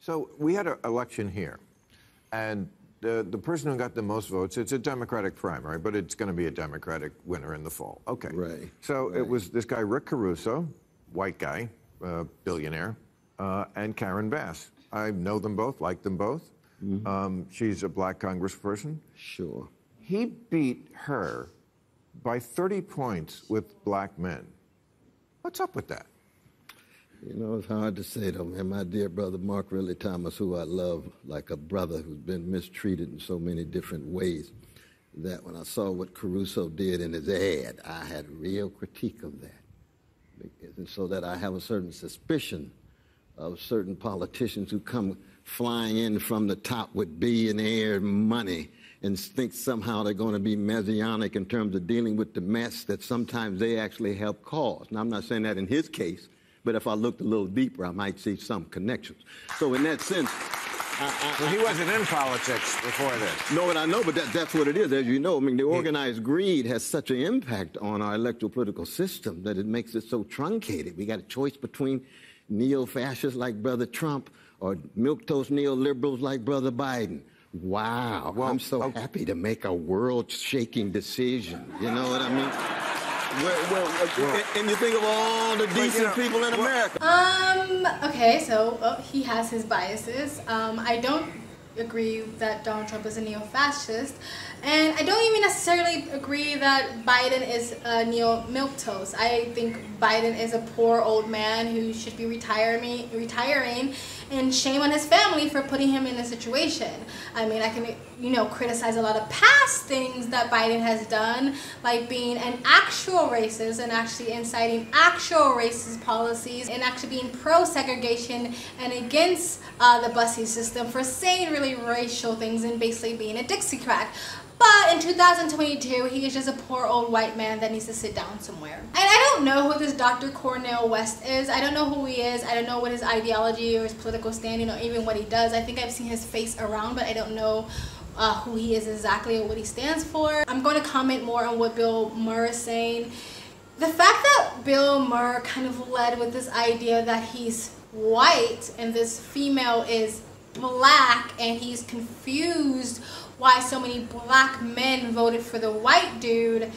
So we had an election here, and the person who got the most votes, it's a Democratic primary, but it's going to be a Democratic winner in the fall. Okay. Right. So it was this guy, Rick Caruso, white guy, billionaire, and Karen Bass. I know them both, like them both. Mm-hmm. She's a black congressperson. Sure. He beat her by 30 points with black men. What's up with that? You know, it's hard to say, though, man. My dear brother, Mark Ridley Thomas, who I love like a brother who's been mistreated in so many different ways, that when I saw what Caruso did in his ad, I had real critique of that. And so that I have a certain suspicion of certain politicians who come flying in from the top with billionaire money and think somehow they're going to be messianic in terms of dealing with the mess that sometimes they actually help cause. Now, I'm not saying that in his case, but if I looked a little deeper, I might see some connections. So in that sense... Well, he wasn't in politics before this. No, and I know, but that's what it is, as you know. I mean, the organized greed has such an impact on our electoral political system that it makes it so truncated. We got a choice between neo-fascists like Brother Trump or milquetoast neoliberals like Brother Biden. Wow, well, I'm so happy to make a world-shaking decision. You know what I mean? And you think of all the decent people in America. Okay, so he has his biases. I don't agree that Donald Trump is a neo-fascist, and I don't even necessarily agree that Biden is a neo-milquetoast. I think Biden is a poor old man who should be retiring, and shame on his family for putting him in a situation. I mean, I can, criticize a lot of past things that Biden has done, like being an actual racist and actually inciting actual racist policies and actually being pro-segregation and against the busing system, for saying really racial things and basically being a Dixiecrat. But in 2022, he is just a poor old white man that needs to sit down somewhere. And I don't know who this Dr. Cornel West is. I don't know who he is. I don't know what his ideology or his political standing or even what he does. I think I've seen his face around, but I don't know who he is exactly or what he stands for. I'm going to comment more on what Bill Maher is saying. The fact that Bill Maher kind of led with this idea that he's white and this female is black and he's confused why so many black men voted for the white dude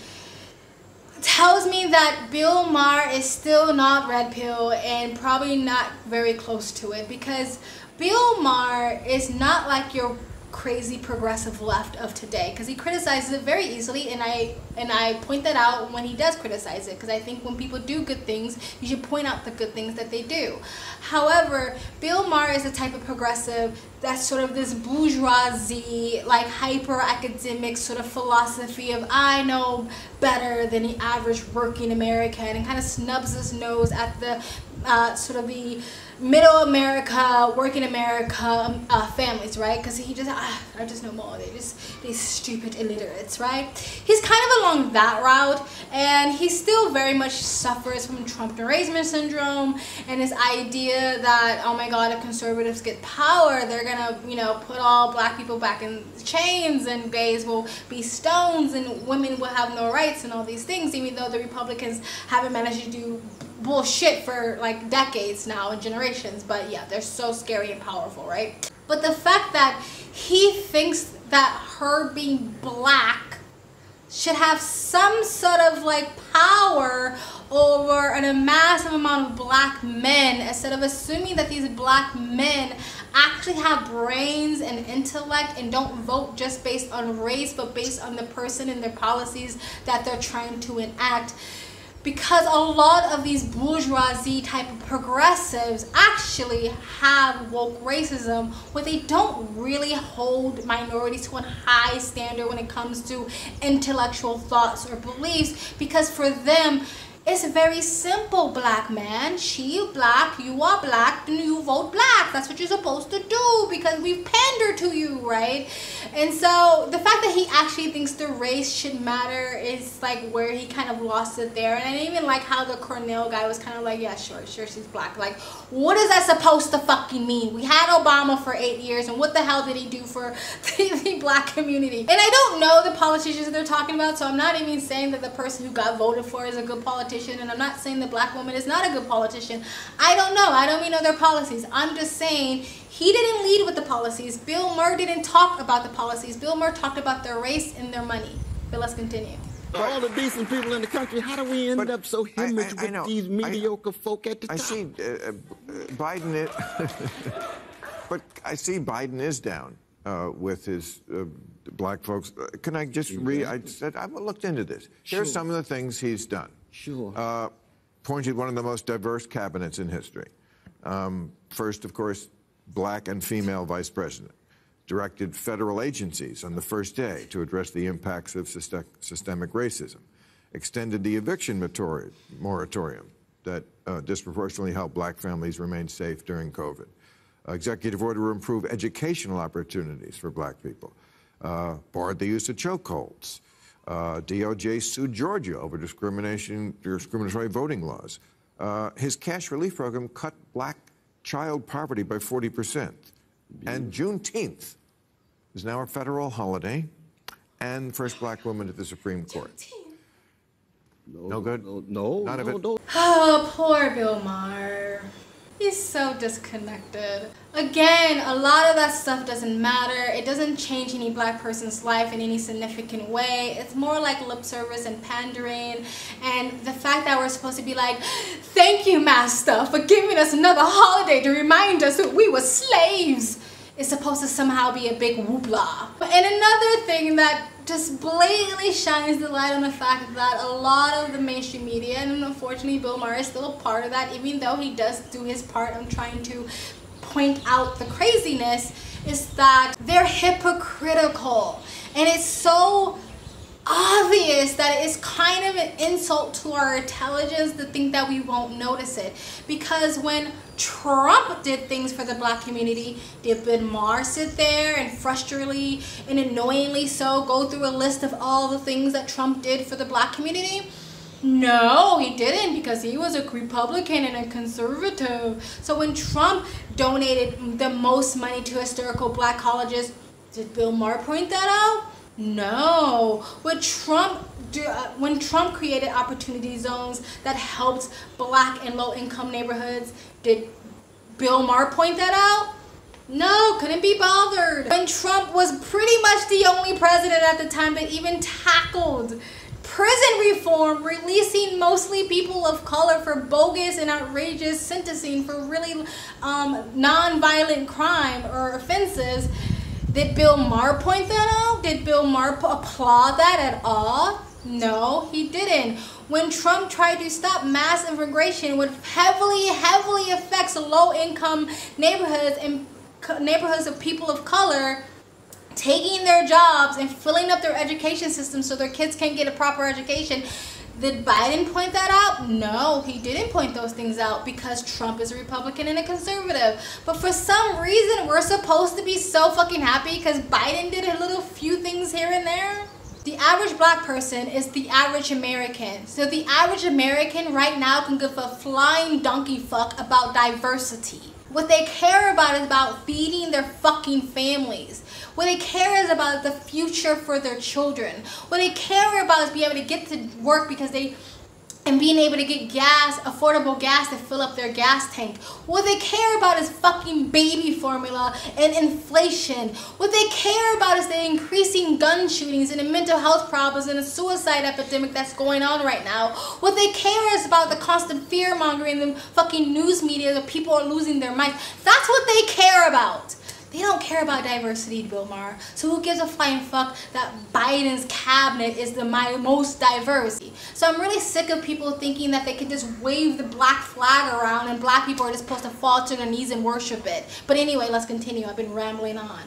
tells me that Bill Maher is still not red pill and probably not very close to it, because Bill Maher is not like your crazy progressive left of today, because he criticizes it very easily, and I point that out when he does criticize it, because I think when people do good things, you should point out the good things that they do. However, Bill Maher is the type of progressive that's sort of this bourgeoisie, like hyper academic sort of philosophy of I know better than the average working American, and kind of snubs his nose at the sort of the middle America, working America families, right? Because he just, I just know more. They're just these stupid illiterates, right? He's kind of along that route, and he still very much suffers from Trump derangement syndrome and his idea that, oh my God, if conservatives get power, they're gonna, put all black people back in chains, and gays will be stones, and women will have no rights, and all these things, even though the Republicans haven't managed to do bullshit for like decades now and generations. But yeah, they're so scary and powerful, right? But the fact that he thinks that her being black should have some sort of like power over a massive amount of black men, instead of assuming that these black men actually have brains and intellect and don't vote just based on race, but based on the person and their policies that they're trying to enact. Because a lot of these bourgeoisie type of progressives actually have woke racism, where they don't really hold minorities to a high standard when it comes to intellectual thoughts or beliefs, because for them, it's very simple, black man. She black, you are black, then you vote black. That's what you're supposed to do, because we've pandered to you, right? And so the fact that he actually thinks the race should matter is like where he kind of lost it there. And I didn't even like how the Cornel guy was kind of like, yeah, sure, she's black. Like, what is that supposed to fucking mean? We had Obama for 8 years, and what the hell did he do for the black community? And I don't know the politicians that they're talking about, so I'm not even saying that the person who got voted for is a good politician, and I'm not saying the black woman is not a good politician. I don't know. I don't even know their policies. I'm just saying He didn't lead with the policies. Bill Maher didn't talk about the policies. Bill Maher talked about their race and their money. But let's continue. For all the decent people in the country, how do we end up so hemorrhaged with these mediocre folk at the top? I see Biden, but I see Biden is down with his black folks. Can I just read? I said I looked into this. Here's some of the things he's done. Sure. Appointed one of the most diverse cabinets in history. First, of course, black and female vice president. Directed federal agencies on the first day to address the impacts of systemic racism. Extended the eviction moratorium that disproportionately helped black families remain safe during COVID. Executive order to improve educational opportunities for black people. Barred the use of chokeholds. DOJ sued Georgia over discriminatory voting laws. His cash relief program cut black child poverty by 40%. And Juneteenth is now a federal holiday, and first black woman at the Supreme Court. No good? No. None of it? Oh, poor Bill Maher. He's so disconnected. Again, a lot of that stuff doesn't matter. It doesn't change any black person's life in any significant way. It's more like lip service and pandering. And the fact that we're supposed to be like, thank you, master, for giving us another holiday to remind us that we were slaves, is supposed to somehow be a big whoopla. And another thing that just blatantly shines the light on the fact that a lot of the mainstream media, and unfortunately Bill Maher is still a part of that, even though he does do his part on trying to point out the craziness, is that they're hypocritical. And it's so obvious that it's kind of an insult to our intelligence to think that we won't notice it. Because when Trump did things for the black community, did Bill Maher sit there and frustratingly and annoyingly so go through a list of all the things that Trump did for the black community? No, he didn't, because he was a Republican and a conservative. So when Trump donated the most money to historical black colleges, did Bill Maher point that out? No. When Trump created opportunity zones that helped black and low-income neighborhoods, did Bill Maher point that out? No, couldn't be bothered. When Trump was pretty much the only president at the time that even tackled prison reform, releasing mostly people of color for bogus and outrageous sentencing for really non-violent crime or offenses, did Bill Maher point that out? Did Bill Maher applaud that at all? No, he didn't. When Trump tried to stop mass immigration, which heavily affects low-income neighborhoods and neighborhoods of people of color, taking their jobs and filling up their education system so their kids can't get a proper education, did Biden point that out? No, he didn't point those things out, because Trump is a Republican and a conservative. But for some reason, we're supposed to be so fucking happy because Biden did a little few things here and there. The average black person is the average American. So the average American right now can give a flying donkey fuck about diversity. What they care about is about feeding their fucking families. What they care is about the future for their children. What they care about is being able to get to work and being able to get gas, affordable gas to fill up their gas tank. What they care about is fucking baby formula and inflation. What they care about is the increasing gun shootings and the mental health problems and the suicide epidemic that's going on right now. What they care is about the constant fear mongering in the fucking news media that people are losing their minds. That's what they care about. They don't care about diversity, Bill Maher. So who gives a flying fuck that Biden's cabinet is the most diverse? So I'm really sick of people thinking that they can just wave the black flag around and black people are just supposed to fall to their knees and worship it. But anyway, let's continue. I've been rambling on.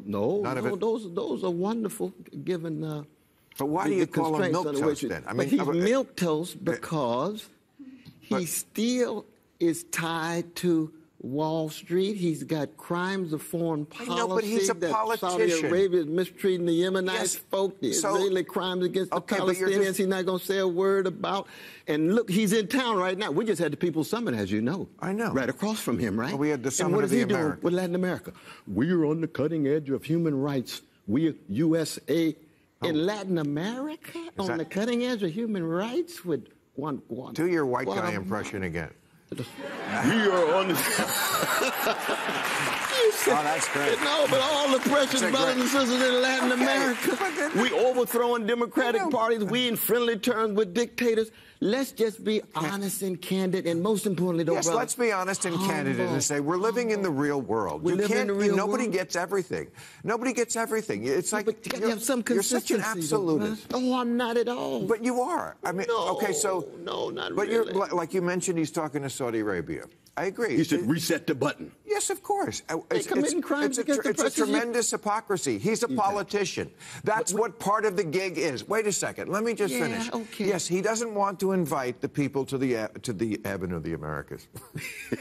No, those are wonderful, given but why do you call him Milquetoast then? I mean, he's Milquetoast because he still is tied to Wall Street. He's got crimes of foreign policy. I know, but he's a politician. Saudi Arabia is mistreating the Yemenites folk. The Israeli crimes against the Palestinians he's not going to say a word about. And look, he's in town right now. We just had the People's Summit, as you know. I know. Right across from him, right? Well, we had the Summit of the Americas. And what is he doing with Latin America? We are on the cutting edge of human rights. We are USA in Latin America on the cutting edge of human rights with one. Do your white guy impression again. We are on the... Oh, that's great. No, but all the precious brothers and sisters in Latin America, we overthrowing democratic parties, we in friendly terms with dictators. Let's just be honest and candid, and most importantly, though, yes, brother, let's be honest and candid and say we're living in the real world. Nobody gets everything. Nobody gets everything. It's like but you gotta have some consistency. You're such an absolutist. No, I'm not at all. But you are. I mean, no, okay, so no, not but really. You're like you mentioned, he's talking to Saudi Arabia. I agree. He should reset the button. Yes, of course. They're committing crimes against the It's a tremendous hypocrisy. He's a politician. That's what part of the gig is. Wait a second. Let me just finish. Okay. Yes, he doesn't want to invite the people to the Avenue of the Americas.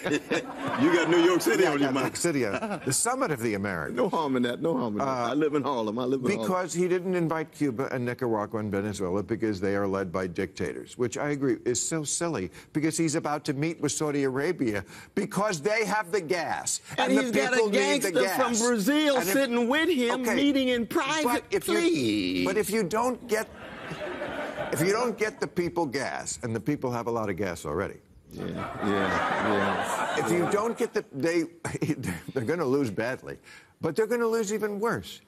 You got New York City on your mind. New York City, the summit of the Americas. No harm in that. No harm in that. I live in Harlem. Because he didn't invite Cuba and Nicaragua and Venezuela because they are led by dictators, which I agree is so silly because he's about to meet with Saudi Arabia because they have the gas. And he's got a gangster from Brazil sitting with him, meeting in private. But if you don't get the people gas, and the people have a lot of gas already. Yeah. If you don't get they're going to lose badly, but they're going to lose even worse.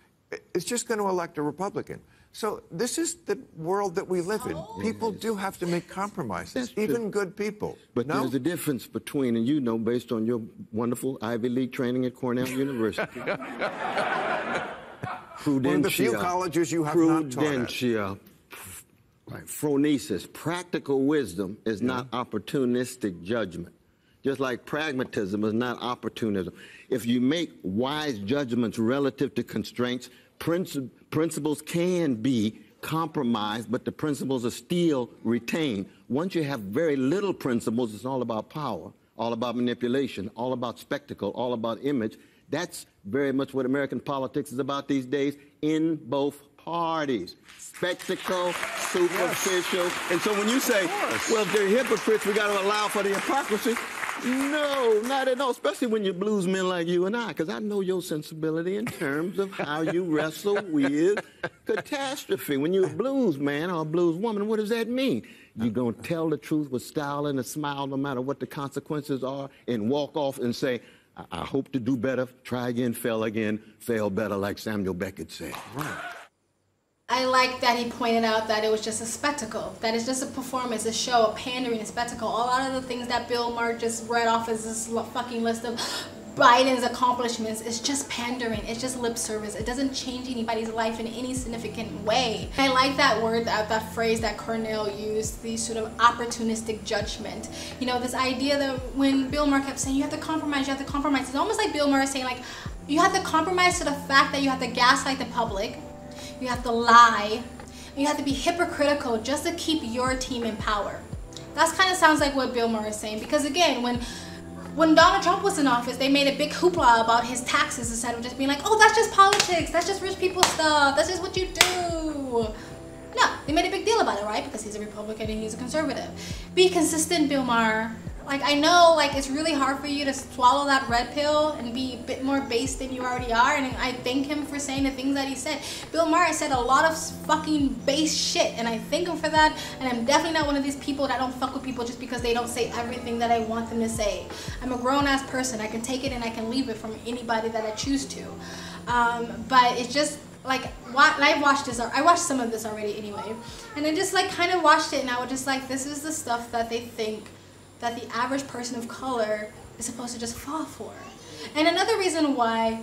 It's just going to elect a Republican. So this is the world that we live in. People do have to make compromises, even good people. But there's a difference between, and you know, based on your wonderful Ivy League training at Cornell University. One of the few colleges you have not taught at. Right. Phronesis, practical wisdom is not opportunistic judgment. Just like pragmatism is not opportunism. If you make wise judgments relative to constraints, principles can be compromised, but the principles are still retained. Once you have very little principles, it's all about power, all about manipulation, all about spectacle, all about image. That's very much what American politics is about these days in both parties. Spectacle, superficial. Yes. And so when you say, well, if they're hypocrites, we got to allow for the hypocrisy. No, not at all, especially when you're blues men like you and I, because I know your sensibility in terms of how you wrestle with catastrophe. When you're a blues man or a blues woman, what does that mean? You're going to tell the truth with style and a smile no matter what the consequences are and walk off and say, I hope to do better, try again, fail better, like Samuel Beckett said. Right. I like that he pointed out that it was just a spectacle, that it's just a performance, a show, a pandering, a spectacle. A lot of the things that Bill Maher just read off as this fucking list of Biden's accomplishments is just pandering. It's just lip service. It doesn't change anybody's life in any significant way. I like that word, that phrase that Cornel used, the sort of opportunistic judgment. You know, this idea that when Bill Maher kept saying, you have to compromise, it's almost like Bill Maher saying, like, you have to compromise to the fact that you have to gaslight the public, you have to lie, you have to be hypocritical just to keep your team in power. That kind of sounds like what Bill Maher is saying, because again, when Donald Trump was in office, they made a big hoopla about his taxes instead of just being like, oh, that's just politics, that's just rich people stuff, that's just what you do. No, they made a big deal about it, right? Because he's a Republican and he's a conservative. Be consistent, Bill Maher. Like, I know, like, it's really hard for you to swallow that red pill and be a bit more base than you already are, and I thank him for saying the things that he said. Bill Maher said a lot of fucking base shit, and I thank him for that, and I'm definitely not one of these people that don't fuck with people just because they don't say everything that I want them to say. I'm a grown-ass person. I can take it and I can leave it from anybody that I choose to. But it's just, like, I watched some of this already anyway, and I just, like, kind of watched it, and I was just like, this is the stuff that they think that the average person of color is supposed to just fall for. And another reason why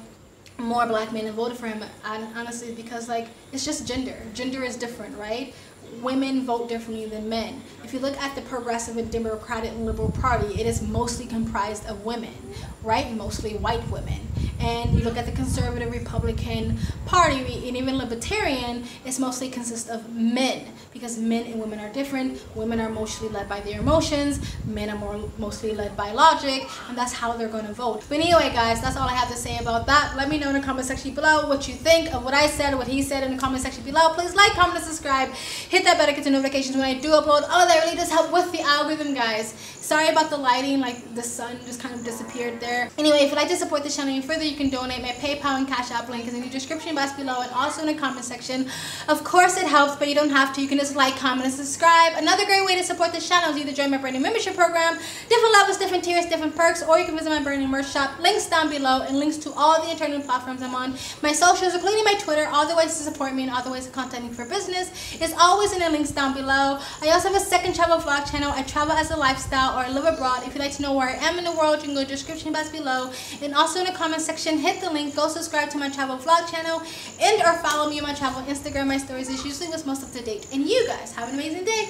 more black men have voted for him, honestly, because, like, it's just gender. Gender is different, right? Women vote differently than men. If you look at the Progressive and Democratic and Liberal Party, it is mostly comprised of women, right? Mostly white women. And you look at the Conservative Republican Party and even Libertarian, it's mostly consists of men, because men and women are different. Women are mostly led by their emotions, men are mostly led by logic, and that's how they're going to vote. But anyway, guys, that's all I have to say about that. Let me know in the comment section below what you think of what I said, what he said in the comment section below. Please like, comment, and subscribe. Hit hit that bell to get the notifications when I do upload. All of that really does help with the algorithm, guys. Sorry about the lighting, like the sun just kind of disappeared there. Anyway, if you'd like to support this channel even further, you can donate. My PayPal and Cash App link is in the description box below and also in the comment section. Of course it helps, but you don't have to. You can just like, comment, and subscribe. Another great way to support this channel is either join my branding membership program, different levels, different tiers, different perks, or you can visit my branding merch shop. Links down below and links to all the internal platforms I'm on. My socials, including my Twitter, all the ways to support me and all the ways to contact me for business is always in the links down below. I also have a second travel vlog channel. I travel as a lifestyle, or I live abroad. If you'd like to know where I am in the world, you can go to the description box below. And also in the comment section, hit the link, go subscribe to my travel vlog channel, and or follow me on my travel Instagram. My stories is usually what's most up to date. And you guys have an amazing day.